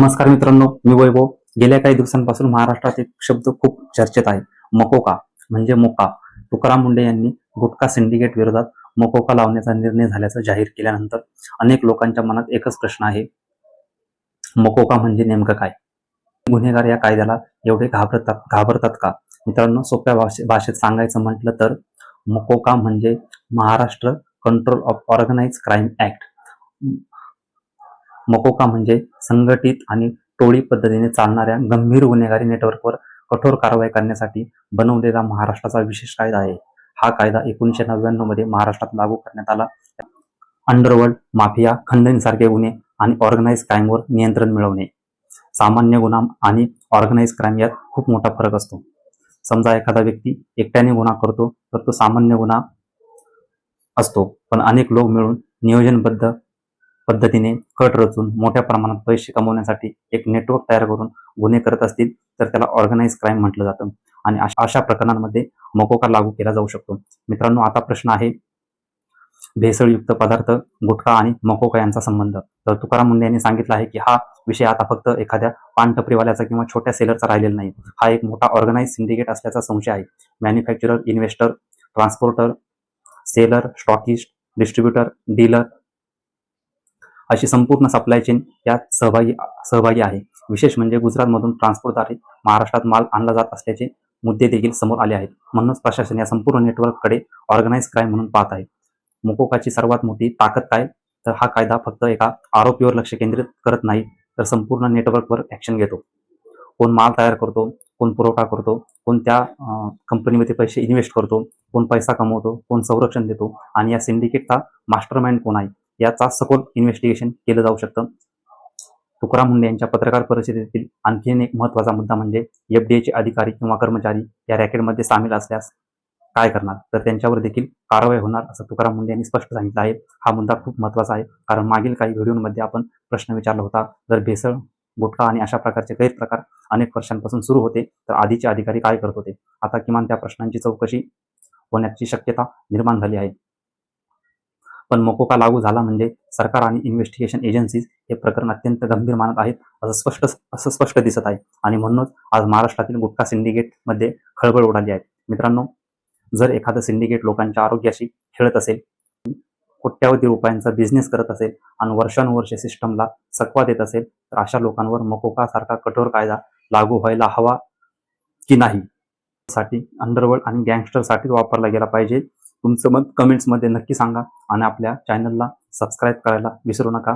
नमस्कार मित्रांनो, मी वैभव. गेल्या काही दिवसांपासून महाराष्ट्रात एक शब्द खूप चर्चेत आहे, मकोका म्हणजे मोका. तुकाराम मुंढे यांनी गुटखा सिंडिकेट विरोधात मकोका लावण्याचा निर्णय झाल्याचं जाहीर केल्यानंतर अनेक लोकांच्या मनात एकच प्रश्न आहे, मकोका म्हणजे नेमकं काय? गुन्हेगार या कायद्याला एवढे घाबरतात का? मित्रांनो, सोप्या भाषेत सांगायचं म्हटलं तर मकोका म्हणजे Maharashtra control of organise crime act. MCOCA म्हणजे संघटित आणि टोळी पद्धतीने चालणाऱ्या गंभीर गुन्हेगारी नेटवर्कवर कठोर कारवाई करण्यासाठी बनवलेला महाराष्ट्राचा विशेष कायदा आहे. हा कायदा 1999 मध्ये महाराष्ट्रात लागू करण्यात आला. अंडरवर्ल्ड, माफिया, खंडणीसारखे गुन्हे आणि ऑर्गनाइज क्राईमवर नियंत्रण मिळवणे. सामान्य गुन्हा आणि ऑर्गनाइज क्राईम यात खूप मोठा फरक असतो. समजा एखादा व्यक्ती एकट्याने गुन्हा करतो तर तो सामान्य गुन्हा असतो, पण अनेक लोक मिळून नियोजनबद्ध पद्धतीने कट रचून मोठ्या प्रमाणात पैसे कमवण्यासाठी एक नेटवर्क तयार करून गुन्हे करत असतील तर त्याला ऑर्गनाइज क्राईम म्हटलं जातं आणि अशा प्रकरणांमध्ये मकोका लागू केला जाऊ शकतो. मित्रांनो, आता प्रश्न आहे, भेसळयुक्त पदार्थ, गुटखा आणि मकोका यांचा संबंध. तर तुकाराम मुंढे यांनी सांगितलं आहे की हा विषय आता फक्त एखाद्या पानटपरीवाल्याचा किंवा छोट्या सेलरचा राहिलेला नाही. हा एक मोठा ऑर्गनाइज सिंडिकेट असल्याचा संशय आहे. Manufacturer, investor, transporter, seller, stockist, distributor, dealer अशी संपूर्ण सप्लाय चेन यात सहभागी आहे. विशेष म्हणजे गुजरातमधून ट्रान्सपोर्टद्वारे महाराष्ट्रात माल आणला जात असल्याचे मुद्दे देखील समोर आले आहेत. म्हणूनच प्रशासन या संपूर्ण नेटवर्ककडे ऑर्गनाइज क्राईम म्हणून पाहत आहे. मकोकाची सर्वात मोठी ताकद काय? तर हा कायदा फक्त एका आरोपीवर लक्ष केंद्रित करत नाही, तर संपूर्ण नेटवर्कवर ऍक्शन घेतो. कोण माल तयार करतो, कोण पुरवठा करतो, कोण त्या कंपनीमध्ये पैसे इन्व्हेस्ट करतो, कोण पैसा कमवतो, कोण संरक्षण देतो आणि या सिंडिकेटचा मास्टरमाइंड कोण आहे याचा सखोल इन्व्हेस्टिगेशन केलं जाऊ शकतं. तुकाराम मुंढे यांच्या पत्रकार परिषदेतील आणखी एक महत्त्वाचा मुद्दा म्हणजे एफडीएचे अधिकारी किंवा कर्मचारी या रॅकेटमध्ये सामील असल्यास काय करणार, तर त्यांच्यावर देखील कारवाई होणार असं तुकाराम मुंढे यांनी स्पष्ट सांगितलं आहे. हा मुद्दा खूप महत्त्वाचा आहे, कारण मागील काही व्हिडिओमध्ये आपण प्रश्न विचारला होता, जर भेसळ, गुटखा आणि अशा प्रकारचे गैरप्रकार अनेक वर्षांपासून सुरू होते तर आधीचे अधिकारी काय करत होते. आता किमान त्या प्रश्नांची चौकशी होण्याची शक्यता निर्माण झाली आहे. पण मकोका लागू झाला म्हणजे सरकार आणि इन्व्हेस्टिगेशन एजन्सीज हे प्रकरण अत्यंत गंभीर मानत आहेत असं स्पष्ट दिसत आहे आणि म्हणूनच आज महाराष्ट्रातील गुटखा सिंडिकेटमध्ये खळबळ उडाली आहे. मित्रांनो, जर एखादं सिंडिकेट लोकांच्या आरोग्याशी खेळत असेल, कोट्यावधी रुपयांचा बिझनेस करत असेल आणि वर्षानुवर्षे सिस्टमला सकवा देत असेल तर अशा लोकांवर मकोका सारखा कठोर कायदा लागू व्हायला हवा की नाही साठी अंडरवर्ल्ड आणि गँगस्टरसाठी वापरला गेला पाहिजे. तुमचं मत कमेंट्समध्ये नक्की सांगा आणि आपल्या चॅनलला सबस्क्राईब करायला विसरू नका.